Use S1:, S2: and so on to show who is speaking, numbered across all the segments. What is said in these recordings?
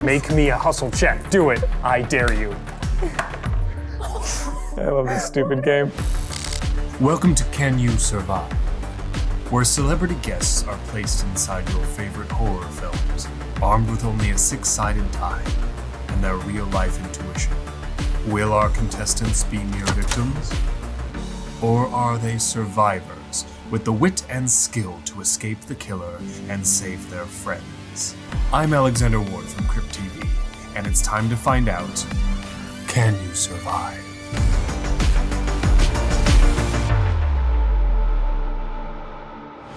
S1: Make me a hustle check. Do it. I dare you. I love this stupid game.
S2: Welcome to Can You Survive? Where celebrity guests are placed inside your favorite horror films, armed with only a six-sided die and their real-life intuition. Will our contestants be mere victims? Or are they survivors with the wit and skill to escape the killer and save their friends? I'm Alexander Ward from Crypt TV, and it's time to find out, can you survive?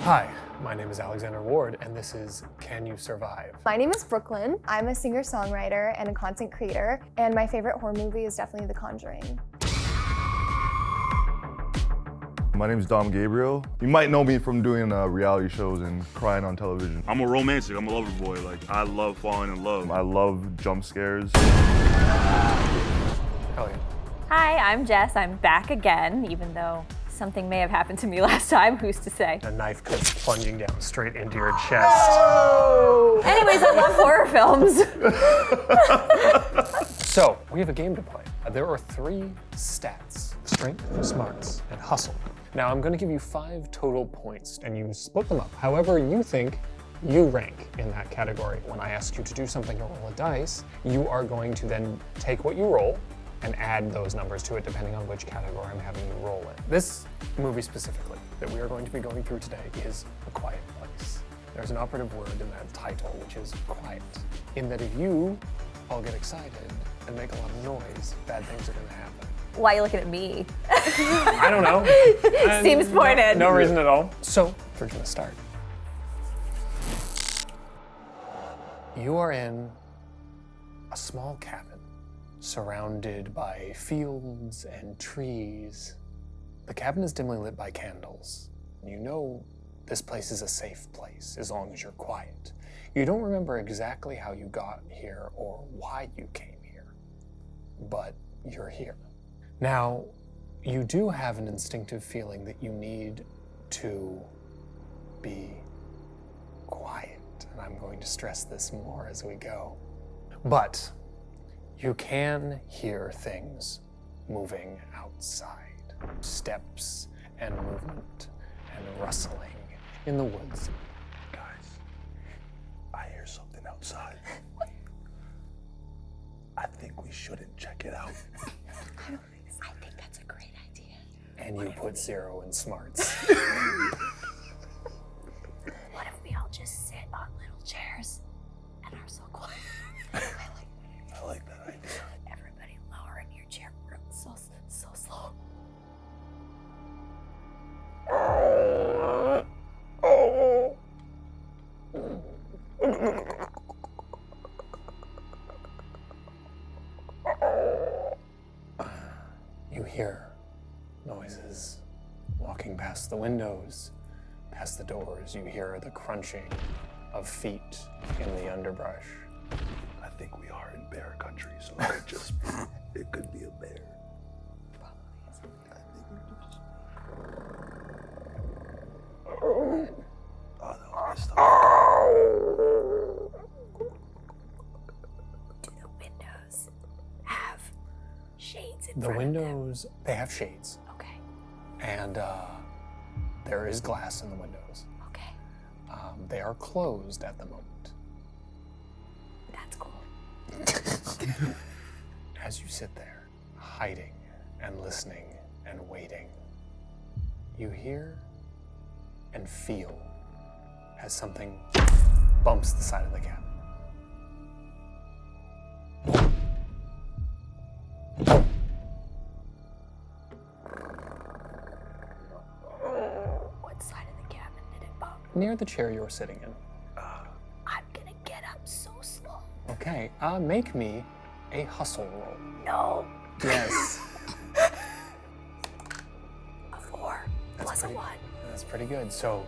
S1: Hi, my name is Alexander Ward, and this is Can You Survive?
S3: My name is Brooklyn. I'm a singer-songwriter and a content creator, and my favorite horror movie is definitely The Conjuring.
S4: My name is Gabriel. You might know me from doing reality shows and crying on television.
S5: I'm a romantic, I'm a lover boy. Like, I love falling in love.
S4: I love jump scares.
S1: Hell yeah.
S6: Hi, I'm Jess. I'm back again, even though something may have happened to me last time. Who's to say?
S1: A knife comes plunging down straight into your chest.
S6: Anyways, I love horror films.
S1: So, we have a game to play. There are 3 stats: strength, smarts, and hustle. Now, I'm gonna give you 5 total points, and you split them up however you think you rank in that category. When I ask you to do something or roll a dice, you are going to then take what you roll and add those numbers to it depending on which category I'm having you roll in. This movie specifically that we are going to be going through today is A Quiet Place. There's an operative word in that title, which is quiet, in that if you all get excited and make a lot of noise, bad things are gonna happen.
S6: Why are you looking at me?
S1: I don't know.
S6: Seems pointed.
S1: No reason at all. So, we're gonna start. You are in a small cabin surrounded by fields and trees. The cabin is dimly lit by candles. You know this place is a safe place as long as you're quiet. You don't remember exactly how you got here or why you came here, but you're here. Now, you do have an instinctive feeling that you need to be quiet, and I'm going to stress this more as we go. But you can hear things moving outside, steps and movement and rustling in the woods.
S4: Guys, I hear something outside. I think we shouldn't check it out.
S6: I think that's a great idea.
S1: And you put 0 in smarts.
S6: What if we all just sit on little chairs and are so quiet?
S4: I like that idea.
S6: Everybody lowering your chair so slow.
S1: You hear noises walking past the windows, past the doors. You hear the crunching of feet in the underbrush.
S4: I think we are in bear country, so it could be a bear. Oh no, I stopped.
S6: Do the windows have shades in
S1: The
S6: front of them?
S1: windows, they have shades,
S6: Okay,
S1: and there is glass in the windows.
S6: okay.
S1: They are closed at the moment.
S6: That's cool.
S1: As you sit there, hiding and listening and waiting, you hear and feel as something bumps the side of the cabin.
S6: What side of the cabin did it bump?
S1: Near the chair you're sitting in.
S6: I'm gonna get up so slow.
S1: Okay, make me a hustle roll.
S6: No.
S1: Yes.
S6: A 4
S1: That's
S6: plus
S1: pretty-
S6: a 1.
S1: That's pretty good. So,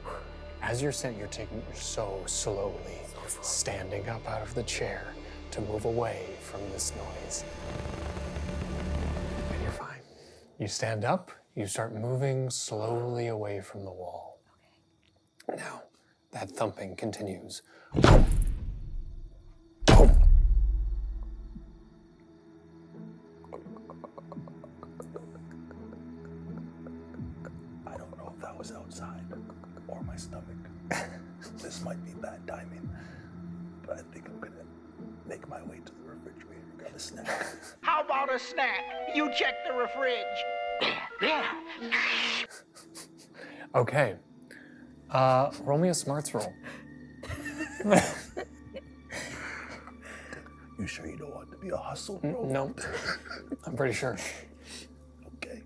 S1: as you're sitting, you're so slowly standing up out of the chair to move away from this noise. And you're fine. You stand up, you start moving slowly away from the wall. Now, that thumping continues. Boom. Boom.
S7: my stomach. This might be bad timing, but I think I'm gonna make my way to the refrigerator, grab a snack.
S8: How about a snack? You check the fridge. There.
S1: Okay. Roll me a smarts roll.
S7: You sure you don't want to be a hustle, bro?
S1: No, I'm pretty sure.
S7: Okay.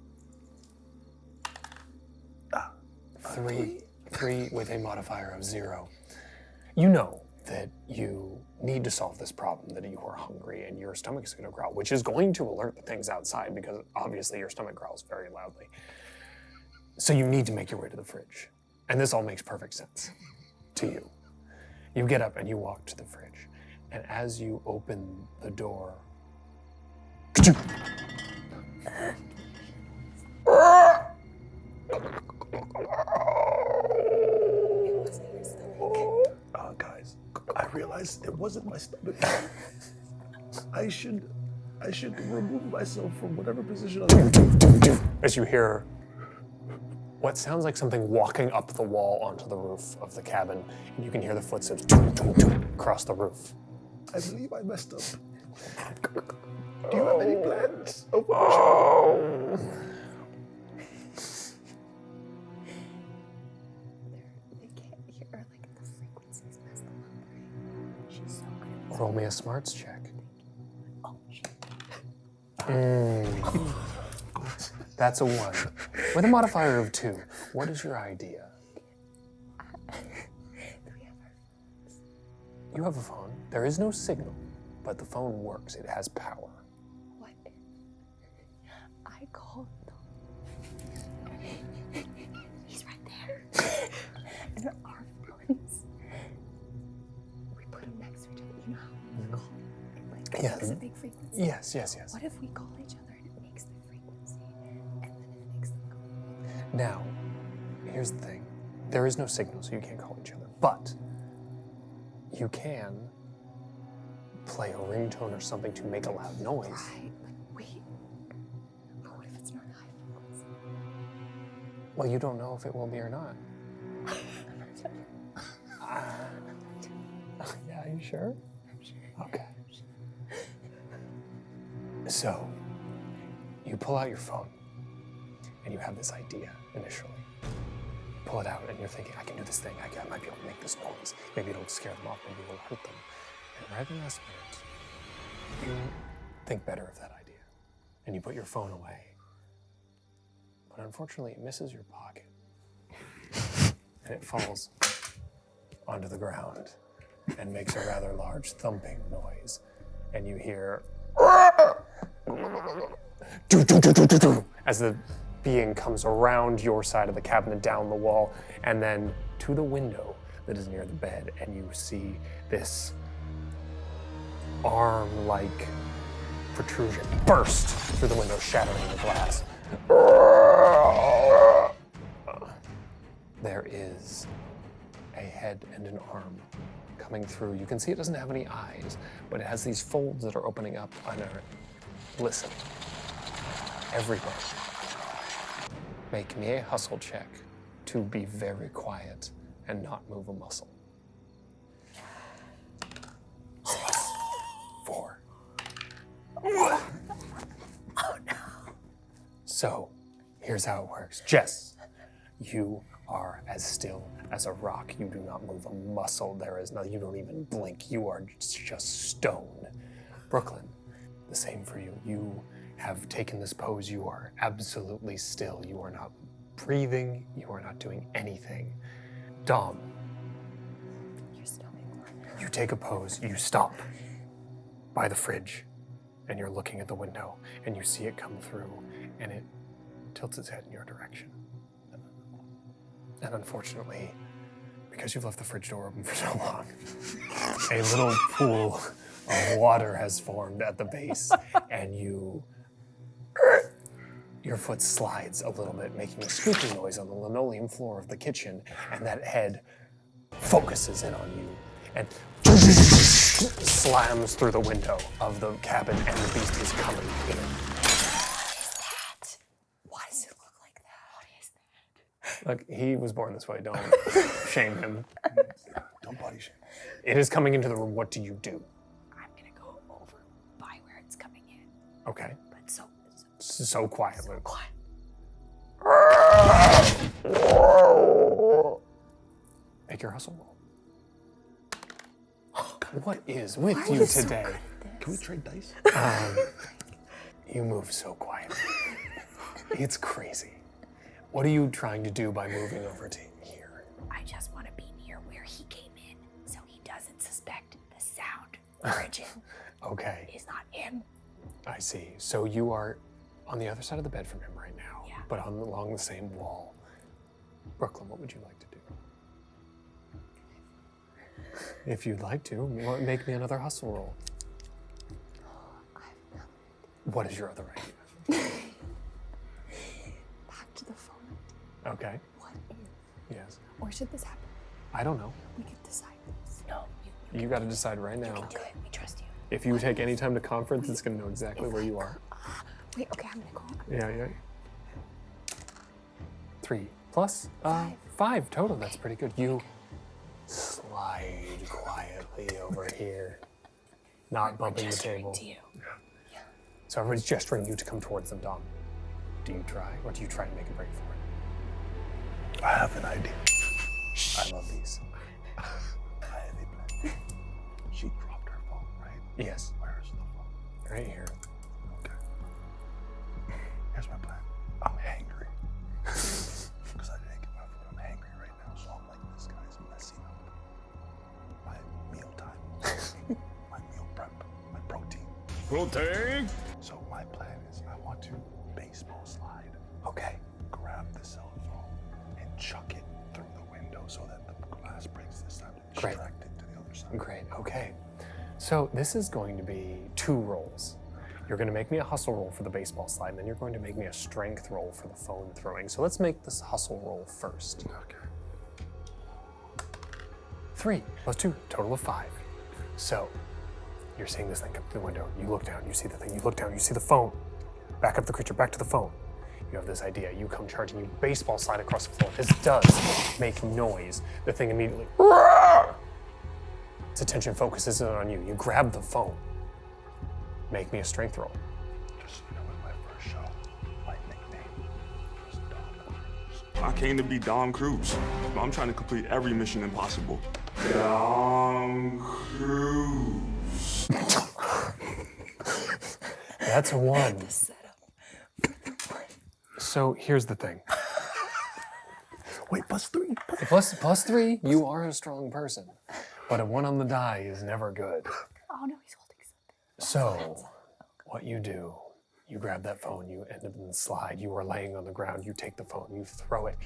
S1: Three with a modifier of 0. You know that you need to solve this problem, that you are hungry and your stomach is going to growl, which is going to alert the things outside because obviously your stomach growls very loudly. So you need to make your way to the fridge. And this all makes perfect sense to you. You get up and you walk to the fridge. And as you open the door,
S7: guys, I realized it wasn't my stomach. I should remove myself from whatever position I'm in.
S1: as you hear what sounds like something walking up the wall onto the roof of the cabin, and you can hear the footsteps across the roof.
S7: I believe I messed up. Do you have any plans? Oh.
S3: They can't hear, like, the frequencies mess them up, right? She's so good at
S1: Roll me a smarts check.
S3: Oh, shit.
S1: That's a 1. With a modifier of 2, what is your idea?
S3: Do we have our phones?
S1: You have a phone. There is no signal, but the phone works. It has power.
S3: What if I called them? He's right there. And our phones, we put them next to each other. You know how we call it? Like,
S1: Yeah.
S3: makes a big frequency.
S1: Yes.
S3: What if we call each other and it makes the frequency, and then it makes them go?
S1: Now, here's the thing. There is no signal, so you can't call each other. But you can play a ringtone or something to make a loud noise.
S3: Right, but wait. But what if it's not high frequency?
S1: Well, you don't know if it will be or not. Yeah, are you sure?
S3: I'm sure.
S1: Okay. So, you pull out your phone, and you have this idea initially. You pull it out, and you're thinking, I can do this thing. I might be able to make this noise. Maybe it'll scare them off. Maybe it'll hurt them. And right in the last minute, you think better of that idea, and you put your phone away. But unfortunately, it misses your pocket, and it falls onto the ground and makes a rather large thumping noise. And you hear as the being comes around your side of the cabin and down the wall, and then to the window that is near the bed, and you see this arm-like protrusion burst through the window, shattering the glass. There is a head and an arm coming through. You can see it doesn't have any eyes, but it has these folds that are opening up on it. Listen, everybody, make me a hustle check to be very quiet and not move a muscle. 6, 4. Oh no. So, here's how it works. Jess, you are as still as a rock. You do not move a muscle. There is no, you don't even blink. You are just stone. Brooklyn, the same for you. You have taken this pose. You are absolutely still. You are not breathing. You are not doing anything. Dom,
S3: Your stomach.
S1: you take a pose. You stop by the fridge, and you're looking at the window, and you see it come through, and it tilts its head in your direction. And unfortunately, because you've left the fridge door open for so long, a little pool of water has formed at the base, and your foot slides a little bit, making a squeaking noise on the linoleum floor of the kitchen, and that head focuses in on you and slams through the window of the cabin, and the beast is coming in.
S3: Why does it look like that? What is
S1: Look, he was born this way. Don't shame him.
S7: Don't body shame.
S1: It is coming into the room. What do you do?
S3: I'm gonna go over by where it's coming in.
S1: Okay.
S3: But
S1: So quietly.
S3: quiet.
S1: Make your hustle roll. What is with you today?
S7: Can we trade dice?
S1: You move so quietly. It's crazy. What are you trying to do by moving over to here?
S3: I just want to be near where he came in so he doesn't suspect the sound origin
S1: Okay,
S3: is not him.
S1: I see. So you are on the other side of the bed from him right now,
S3: Yeah.
S1: but along the same wall. Brooklyn, what would you like to do? If you'd like to, make me another hustle roll. What is your other idea?
S3: Back to the phone.
S1: Okay,
S3: What if?
S1: yes.
S3: Or should this happen?
S1: I don't know.
S3: We could decide this. No, you
S1: You got to decide right now.
S3: can do it. We trust you.
S1: If you take any time to conference, it's going to know exactly where you are.
S3: Wait, okay, I'm gonna go.
S1: Yeah. 3 plus 5 total. That's pretty good. You slide quietly over here, not bumping the table.
S3: To you.
S1: So everybody's gesturing you to come towards them, Dom. Do you try, or do you try to make a break for it?
S7: I have an idea.
S1: I love these.
S7: I have a plan. She dropped her phone, right?
S1: Yes,
S7: Where's the phone?
S1: right here.
S7: Okay. Here's my plan. I'm hangry. Because I didn't get my food. I'm hangry right now, so I'm like, this guy's messing up my meal time. My meal prep. My protein.
S5: Protein.
S7: So my plan is I want to baseball slide.
S1: Okay.
S7: Grab the cell phone and chuck it through the window so that the glass breaks this time to
S1: Great.
S7: distract it to the other side.
S1: Great, okay. So this is going to be 2 rolls. You're going to make me a hustle roll for the baseball slide, and then you're going to make me a strength roll for the phone throwing. So let's make this hustle roll first.
S7: Okay.
S1: 3 plus 2, total of 5. So you're seeing this thing come through the window. You look down, you see the thing. You look down, you see the phone. Back up the creature, back to the phone. You have this idea. You come charging, you baseball slide across the floor. This does make noise. The thing immediately, its attention focuses in on you. You grab the phone. Make me a strength roll.
S7: Just so you know, in my first show, my nickname was Dom Cruz.
S5: I came to be Dom Cruz. I'm trying to complete every mission impossible. Dom Cruz.
S1: That's a 1. So here's the thing.
S7: Wait, +3.
S1: Plus 3, you are a strong person. But a 1 on the die is never good.
S3: Oh no, he's holding something.
S1: So, what you do, you grab that phone, you end up in the slide, you are laying on the ground, you take the phone, you throw it.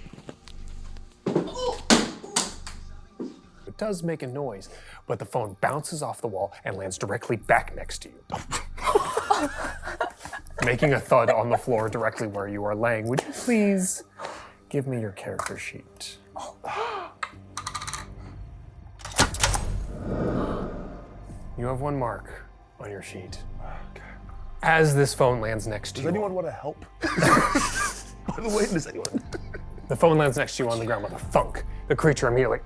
S1: It does make a noise, but the phone bounces off the wall and lands directly back next to you. Making a thud on the floor directly where you are laying. Would you please give me your character sheet? You have 1 mark on your sheet.
S7: Okay.
S1: As this phone lands next to
S7: Does
S1: you.
S7: anyone want to help? By the way, does anyone?
S1: The phone lands next to you on the ground with a thunk. The creature immediately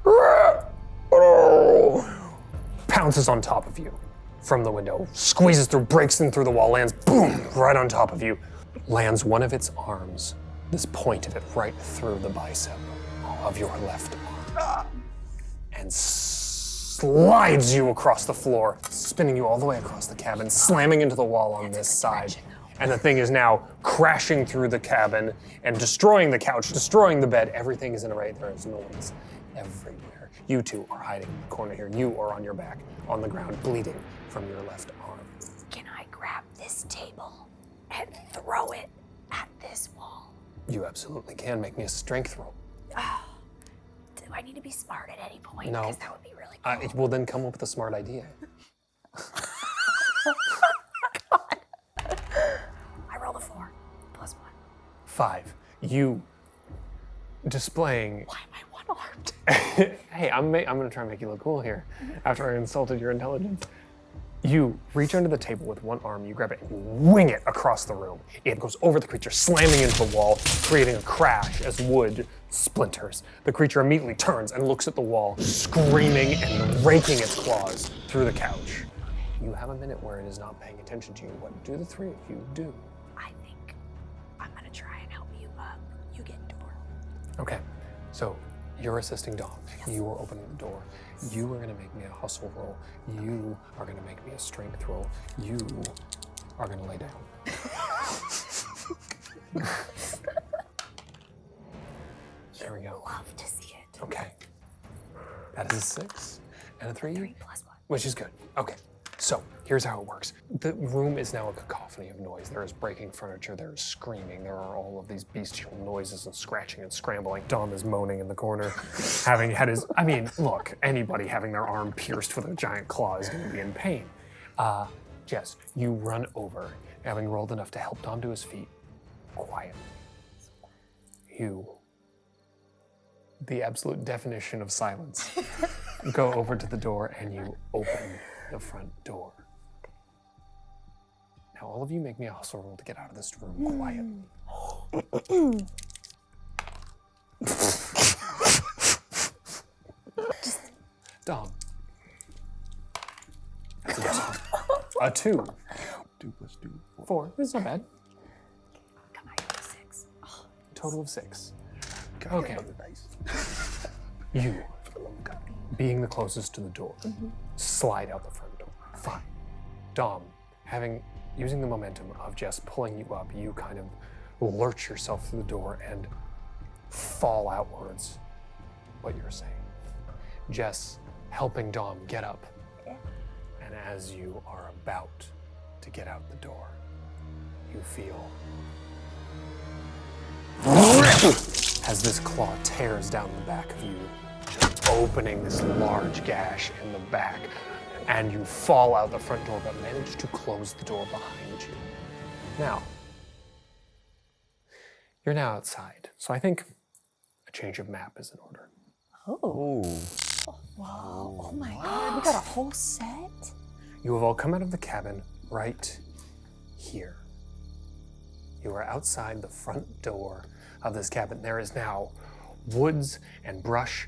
S1: pounces on top of you from the window, squeezes through, breaks in through the wall, lands boom right on top of you, lands one of its arms, this point of it right through the bicep of your left arm, and slides you across the floor, spinning you all the way across the cabin, slamming into the wall on this side. And the thing is now crashing through the cabin and destroying the couch, destroying the bed. Everything is in array. There is noise everywhere. You two are hiding in the corner here. You are on your back, on the ground, bleeding from your left arm.
S3: Can I grab this table and throw it at this wall?
S1: You absolutely can. Make me a strength roll.
S3: Do I need to be smart at any point?
S1: No.
S3: Because that would be really cool.
S1: It will then come up with a smart idea.
S3: I rolled a 4 plus 1.
S1: 5. You displaying.
S3: Why am I one-armed?
S1: Hey, I'm gonna try and make you look cool here. After I insulted your intelligence, You reach under the table with one arm, you grab it, and you wing it across the room. It goes over the creature, slamming into the wall, creating a crash as wood splinters. The creature immediately turns and looks at the wall, screaming and raking its claws through the couch. You have a minute where it is not paying attention to you. What do the three of you do?
S3: I think I'm gonna try and help you up. You get door.
S1: Okay, so you're assisting Dom. You are opening the door. You are gonna make me a hustle roll. You are gonna make me a strength roll. You are gonna lay down. There we go.
S3: Love to see it.
S1: Okay. That is a 6 and a 3.
S3: 3 plus 1.
S1: Which is good. Okay, so here's how it works. The room is now a cacophony of noise. There is breaking furniture, there is screaming, there are all of these bestial noises and scratching and scrambling. Dom is moaning in the corner, having had his, I mean, look, anybody having their arm pierced with a giant claw is gonna be in pain. Jess, you run over, having rolled enough to help Dom to his feet, quietly. You, the absolute definition of silence, go over to the door and you open the front door. Now all of you make me a hustle roll to get out of this room quietly. Dom. That's a yes. A 2.
S4: 2 plus 2, 4.
S1: 4. That's not bad.
S3: Come on, you 6. Oh,
S1: Total of 6.
S4: Can I
S1: Okay.
S4: get another dice?
S1: You, being the closest to the door, slide out the front door. Fine. Dom, using the momentum of Jess pulling you up, you kind of lurch yourself through the door and fall outwards. What you're saying. Jess helping Dom get up. And as you are about to get out the door, you feel as this claw tears down the back of you, just opening this large gash in the back, and you fall out the front door, but manage to close the door behind you. Now, you're now outside, so I think a change of map is in order.
S4: Oh.
S3: whoa. Oh my god, we got a whole set?
S1: You have all come out of the cabin right here. You are outside the front door of this cabin. There is now woods and brush,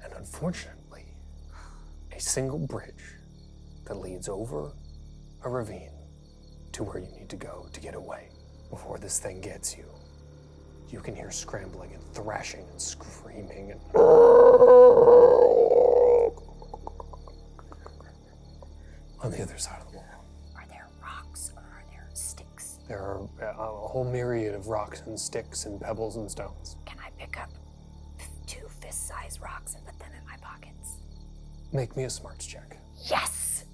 S1: and unfortunately, a single bridge that leads over a ravine to where you need to go to get away before this thing gets you. You can hear scrambling and thrashing and screaming and on the other side of the wall.
S3: Are there rocks or are there sticks?
S1: There are a whole myriad of rocks and sticks and pebbles and stones.
S3: Can I pick up 2 fist-sized rocks and put them in my pockets?
S1: Make me a smarts check.
S3: Yes!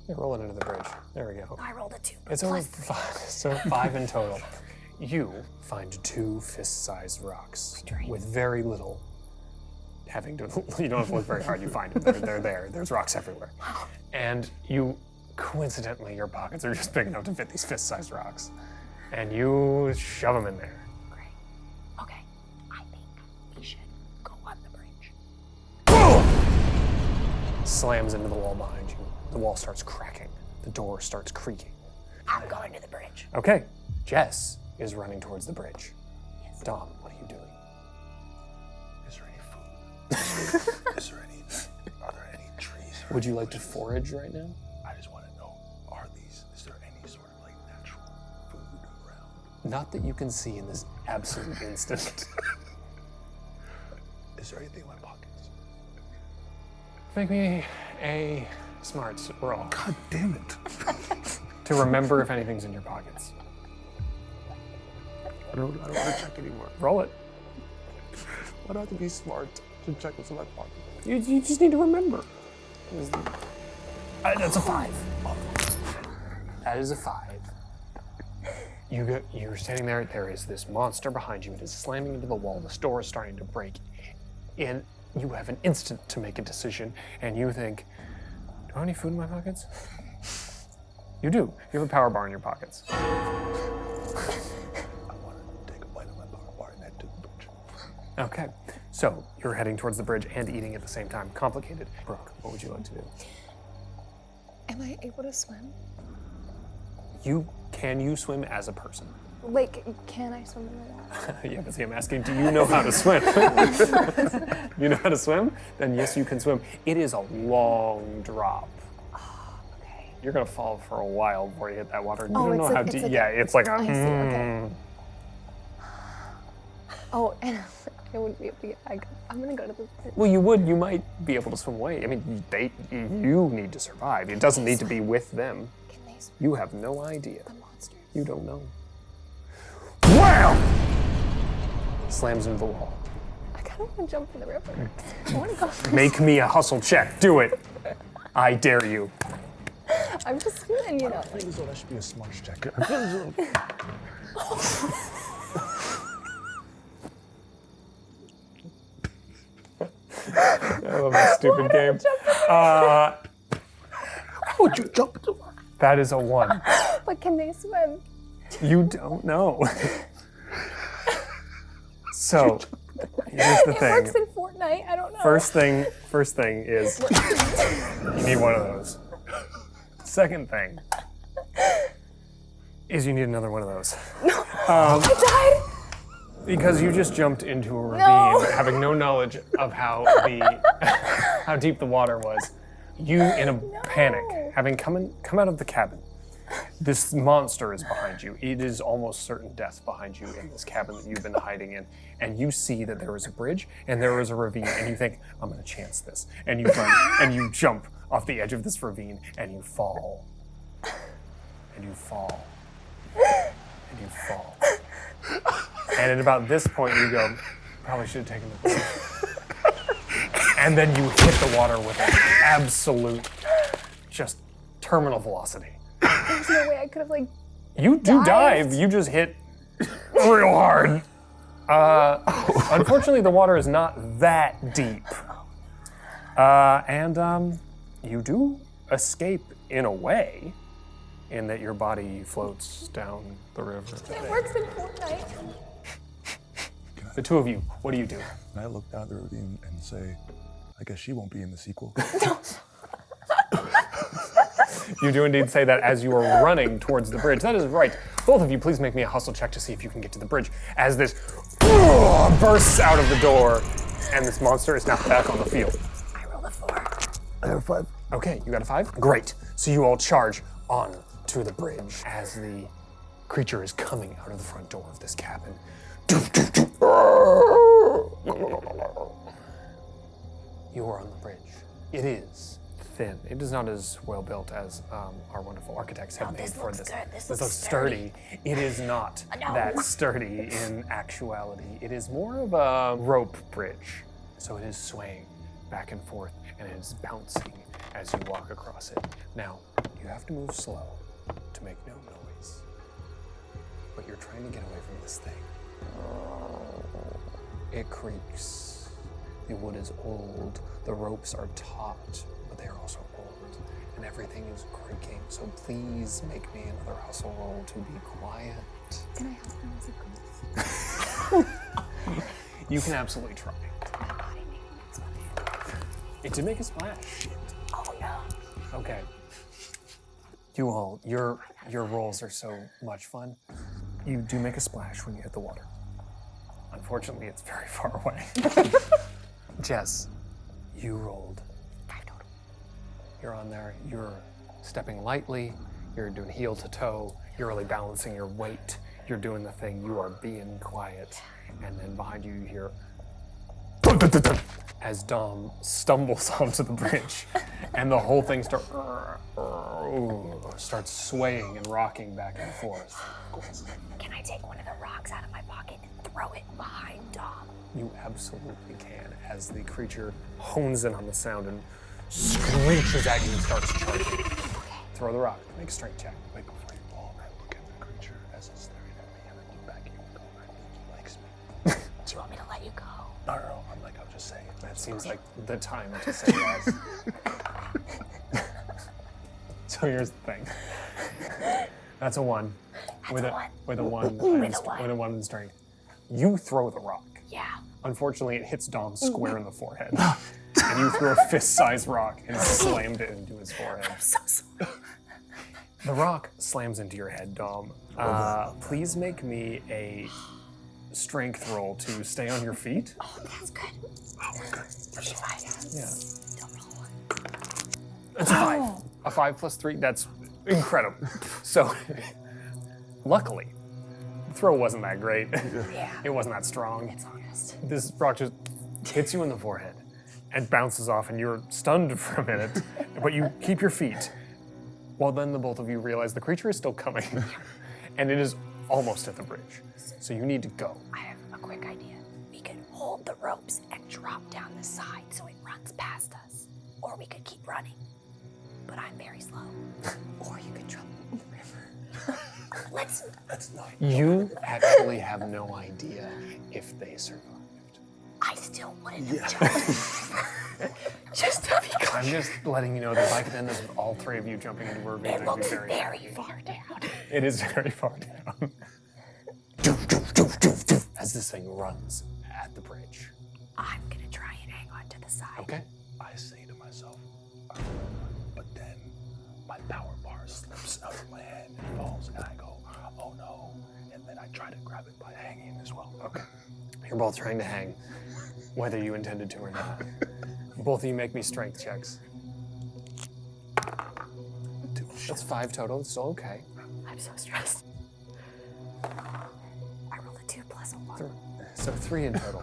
S1: You're rolling into the bridge. There we go.
S3: I rolled a 2.
S1: It's only
S3: plus 3.
S1: 5, so 5 in total. You find 2 fist-sized rocks with very little having to, you don't have to look very hard, you find them. They're there. There's rocks everywhere. And you, coincidentally, your pockets are just big enough to fit these fist-sized rocks. And you shove them in there.
S3: Great. Okay, I think we should go on the bridge.
S1: Boom! Slams into the wall behind you. The wall starts cracking. The door starts creaking.
S3: I'm going to the bridge.
S1: Okay, Jess is running towards the bridge.
S3: Yes.
S1: Dom, what are you doing?
S7: Is there any food? Are there any trees?
S1: Would you like to forage right now?
S7: I just want to know, is there any sort of like natural food around?
S1: Not that you can see in this absolute instant.
S7: Is there anything in my pockets?
S1: Make me a smarts roll
S7: God damn it.
S1: to remember if anything's in your pockets.
S7: I don't want to check anymore.
S1: Roll it.
S7: Why do I have to be smart to check what's in my pocket?
S1: You just need to remember. That's a 5. That is a 5. You're standing there. There is this monster behind you. It is slamming into the wall. The door is starting to break. And you have an instant to make a decision. And you think, do I have any food in my pockets? You do. You have a power bar in your pockets.
S7: I want to take a bite of my power bar and head to the bridge.
S1: Okay. So you're heading towards the bridge and eating at the same time. Complicated. Brooke, what would you like to do?
S3: Am I able to swim?
S1: Can you swim as a person?
S3: Like, can I swim in the water?
S1: Yeah, but see, I'm asking, do you know how to swim? You know how to swim? Then yes, you can swim. It is a long drop.
S3: Oh, okay.
S1: You're gonna fall for a while before you hit that water. You
S3: Oh,
S1: don't know
S3: it's
S1: how
S3: like-
S1: deep.
S3: it's like
S1: Yeah, it's like a.
S3: I see, okay. Oh, and I wouldn't be able to get back. I'm gonna go to the bridge.
S1: Well, you might be able to swim away. I mean, you need to survive. It doesn't need to be with them.
S3: Can they swim?
S1: You have no idea.
S3: The monsters.
S1: You don't know. Wow! Slams into the wall.
S3: I kind of want to jump in the river. I want to go.
S1: Make me a hustle check. Do it. I dare you.
S3: I'm just feeling, you know.
S7: I think as though that should be a smarts check.
S1: I love this stupid game.
S7: How would you jump into water?
S1: That is a 1.
S3: But can they swim?
S1: You don't know. So, here's the
S3: It
S1: thing.
S3: works in Fortnite. I don't know.
S1: First thing is you need one of those. Second thing is you need another one of those.
S3: I died.
S1: Because you just jumped into a ravine,
S3: No.
S1: having no knowledge of how deep the water was. You, in a panic, having come out of the cabin, this monster is behind you. It is almost certain death behind you in this cabin that you've been hiding in. And you see that there is a bridge and there is a ravine, and you think, I'm gonna chance this. And you run and you jump off the edge of this ravine and you fall. And you fall. And you fall. And at about this point you go, probably should have taken the bridge. And then you hit the water with an absolute, just terminal velocity.
S3: There's no way I could have, like,
S1: You do dive.
S3: Dived.
S1: You just hit real hard. Unfortunately, the water is not that deep. And you do escape in a way, in that your body floats down the river.
S3: it works in Fortnite.
S1: The two of you, what do you do?
S7: And I look down the ravine and say, I guess she won't be in the sequel.
S1: You do indeed say that as you are running towards the bridge. That is right. Both of you, please make me a hustle check to see if you can get to the bridge. As this bursts out of the door, and this monster is now back on the field.
S3: I rolled a 4.
S7: I have 5.
S1: Okay, you got a 5? Great. So you all charge on to the bridge as the creature is coming out of the front door of this cabin. You are on the bridge. It is thin. It is not as well built as our wonderful architects have made
S3: this
S1: for
S3: looks
S1: this.
S3: good. This
S1: looks
S3: looks
S1: sturdy. It is not that sturdy in actuality. It is more of a rope bridge. So it is swaying back and forth, and it is bouncing as you walk across it. Now, you have to move slow to make no noise. But you're trying to get away from this thing. It creaks. The wood is old. The ropes are taut, but they are also old. And everything is creaking. So please make me another hustle roll to be quiet.
S3: Can I help him as a ghost?
S1: You can absolutely try.
S3: My body makes one.
S1: It did make a splash.
S3: Oh no.
S1: Okay. You all, your rolls are so much fun. You do make a splash when you hit the water. Unfortunately, it's very far away. Jess, you rolled
S3: 5 total.
S1: You're on there, you're stepping lightly, you're doing heel to toe, you're really balancing your weight, you're doing the thing, you are being quiet. And then behind you, you hear as Dom stumbles onto the bridge, and the whole thing starts swaying and rocking back and forth.
S3: Can I take one of the rocks out of my pocket and throw it behind Dom?
S1: You absolutely can, as the creature hones in on the sound and screeches at you and starts charging. Throw the rock. Make a strength check.
S7: Wait, before you roll, I look at the creature as it's staring at me, and I look back at you and go, I think he likes me.
S3: Do you want me to let you go?
S7: No, I'm like, I'm just saying.
S1: That seems like the time to say yes. So here's the thing. That's a 1. With a 1 in strength. You throw the rock.
S3: Yeah.
S1: Unfortunately, it hits Dom square in the forehead. and you threw a fist-sized rock and slammed it into his forehead.
S3: I'm so sorry.
S1: The rock slams into your head, Dom. Please make me a strength roll to stay on your feet.
S3: Oh, that's good.
S7: Oh, we're good. We're so
S1: Yeah.
S3: Don't roll.
S1: That's a 5. A 5 plus 3, that's incredible. So, luckily, the throw wasn't that great.
S3: Yeah.
S1: It wasn't that strong.
S3: It's honest.
S1: This rock just hits you in the forehead and bounces off, and you're stunned for a minute, but you keep your feet. Well, then the both of you realize the creature is still coming, and it is almost at the bridge. So you need to go.
S3: I have a quick idea. We could hold the ropes and drop down the side so it runs past us. Or we could keep running. But I'm very slow. Or you could jump in the river.
S7: That's not.
S1: You actually have no idea if they survived.
S3: I still wouldn't have jumped. Just to be clear.
S1: I'm just letting you know that if I could end this with all 3 of you jumping into a ravine,
S3: It
S1: I'd be
S3: looks
S1: very
S3: very
S1: happy.
S3: far down.
S1: It is very far down. As this thing runs at the bridge.
S3: I'm gonna try and hang on to the side.
S1: Okay.
S7: I say to myself, but then my power bar slips out of my hand and falls, and I go, oh no. And then I try to grab it by hanging as well.
S1: Okay. You're both trying to hang, whether you intended to or not. Both of you make me strength checks. That's 5 total. It's still okay.
S3: I'm so stressed. I rolled a 2 plus a 1.
S1: So 3 in total.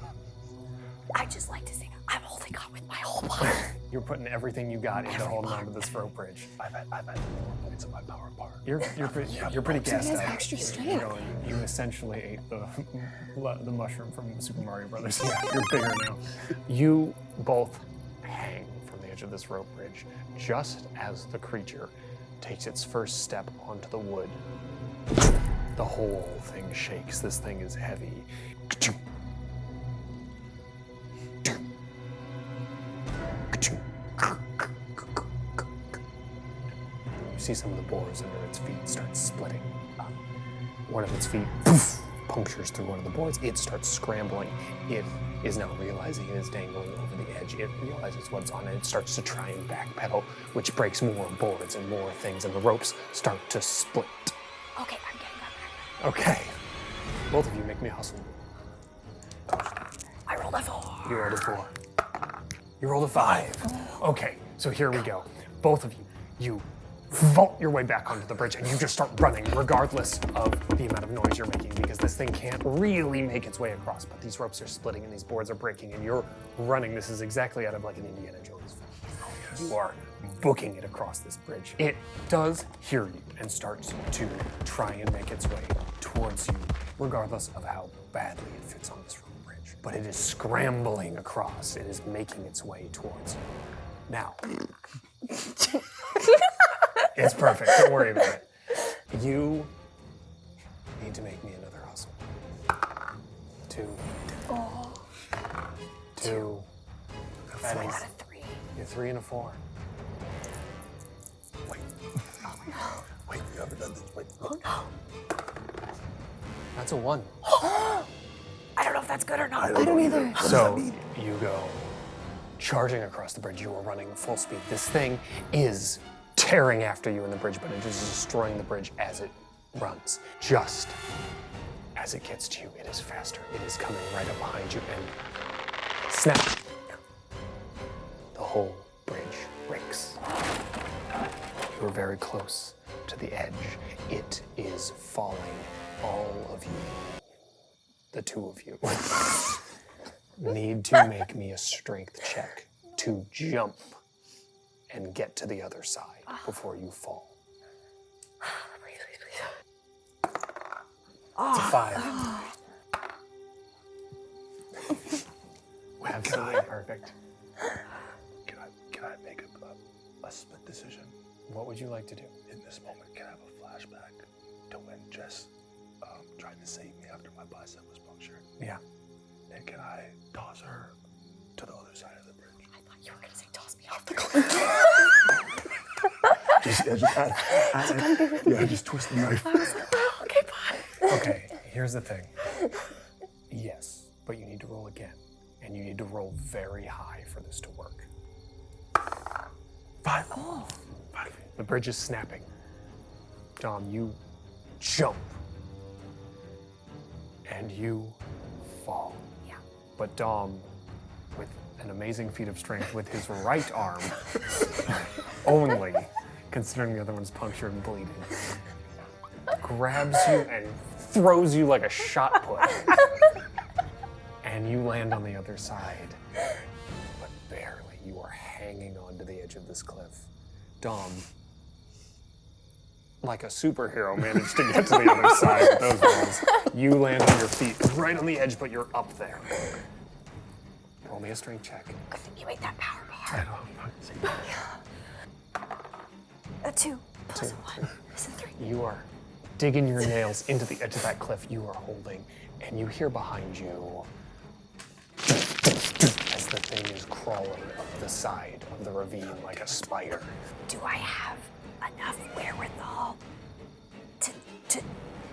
S3: I just like to sing, I'm holding on with my whole body.
S1: You're putting everything you got into holding onto this rope bridge.
S7: I've had 4 points of my power bar.
S1: You're pretty gassed
S3: has
S1: out.
S3: extra
S1: You're
S3: strength.
S1: going- You essentially ate the mushroom from Super Mario Brothers. Yeah, you're bigger now. You both hang from the edge of this rope bridge just as the creature takes its first step onto the wood. The whole thing shakes. This thing is heavy. You see some of the boars under its feet start splitting. One of its feet punctures through one of the boards. It starts scrambling. It is now realizing it is dangling over the edge. It realizes what's on it. It starts to try and backpedal, which breaks more boards and more things, and the ropes start to split.
S3: Okay, I'm getting up.
S1: Okay. Both of you make me hustle.
S3: I rolled a 4.
S1: You rolled a 4. You rolled a 5. Okay, so here we go. Both of you, you vault your way back onto the bridge and you just start running regardless of the amount of noise you're making because this thing can't really make its way across, but these ropes are splitting and these boards are breaking and you're running. This is exactly out of like an Indiana Jones film. You are booking it across this bridge. It does hear you and starts to try and make its way towards you regardless of how badly it fits on this rope bridge. But it is scrambling across. It is making its way towards you. Now, it's perfect. Don't worry about it. You need to make me another hustle. 2. 2.
S3: 4 out of 3.
S1: You're 3 and a 4.
S7: Wait. Wait, you haven't done this. Wait.
S3: Oh no.
S1: That's a 1.
S3: I don't know if that's good or not.
S7: I don't either.
S1: So you go charging across the bridge. You are running full speed. This thing is tearing after you in the bridge, but it is destroying the bridge as it runs. Just as it gets to you, it is faster. It is coming right up behind you and snap. The whole bridge breaks. You are very close to the edge. It is falling. All of you, the 2 of you, need to make me a strength check to jump and get to the other side before you fall. It's a 5. Absolutely perfect.
S7: Can I make a split decision?
S1: What would you like to do?
S7: In this moment, can I have a flashback to when Jess tried to save me after my bicep was punctured?
S1: Yeah.
S7: And can I toss her to the other side of the bridge?
S3: I thought you were gonna say toss me off the cliff.
S7: Just twist the knife.
S3: I was like, oh, okay, bye.
S1: Okay, here's the thing. Yes, but you need to roll again. and you need to roll very high for this to work.
S7: 5.
S1: The bridge is snapping. Dom, you jump. And you fall.
S6: Yeah.
S1: But Dom, with an amazing feat of strength with his right arm, only, considering the other one's punctured and bleeding, grabs you and throws you like a shot put. And you land on the other side. But barely. You are hanging onto the edge of this cliff. Dom, like a superhero, managed to get to the other side with those walls. You land on your feet, right on the edge, but you're up there. Roll me a strength check.
S6: Good thing you ate that power
S7: I
S6: bar.
S7: know.
S6: A 2 plus a 1 is a 3.
S1: You are digging your nails into the edge of that cliff you are holding, and you hear behind you as the thing is crawling up the side of the ravine like a spider.
S6: Do I have enough wherewithal to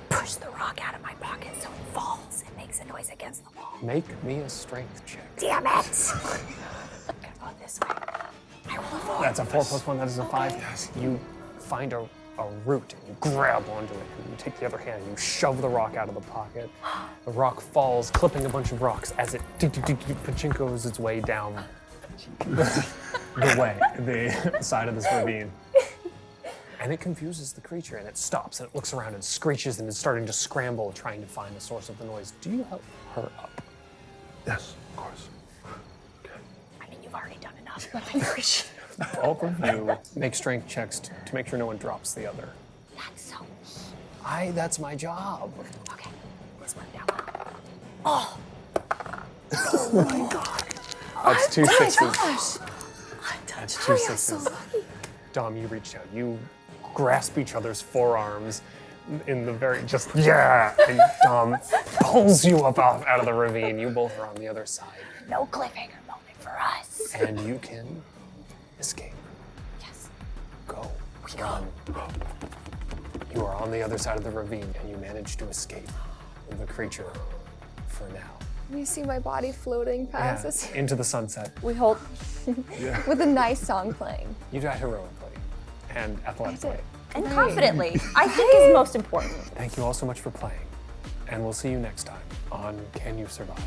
S6: push the rock out of my pocket so it falls and makes a noise against the wall?
S1: Make me a strength check.
S6: Damn it! I'm gonna go this way. I roll a 4.
S1: That's a 4 plus 1, that is a 5. Yes. You find a root and you grab onto it, and you take the other hand and you shove the rock out of the pocket. The rock falls, clipping a bunch of rocks as it pachinkos its way down the side of this ravine. And it confuses the creature, and it stops and it looks around and screeches and is starting to scramble, trying to find the source of the noise. Do you help her up?
S7: Yes, of course.
S6: I mean, you've already done enough, but I appreciate it.
S1: Both of you make strength checks to make sure no one drops the other.
S6: That's so mean.
S1: That's my job.
S6: Okay, this one down. Oh,
S1: That's 2 sixes.
S6: gosh.
S1: That's 2 sixes. Dom, you reach out. You grasp each other's forearms in the very and Dom pulls you up out of the ravine. You both are on the other side.
S6: No cliffhanger moment for us.
S1: And you can escape.
S6: Yes.
S1: Go. Run. You are on the other side of the ravine and you manage to escape with the creature for now.
S3: You see my body floating past us
S1: Into the sunset.
S6: We hold.
S3: with a nice song playing.
S1: You died heroically and athletically.
S6: And confidently, I think is most important.
S1: Thank you all so much for playing. And we'll see you next time on Can You Survive?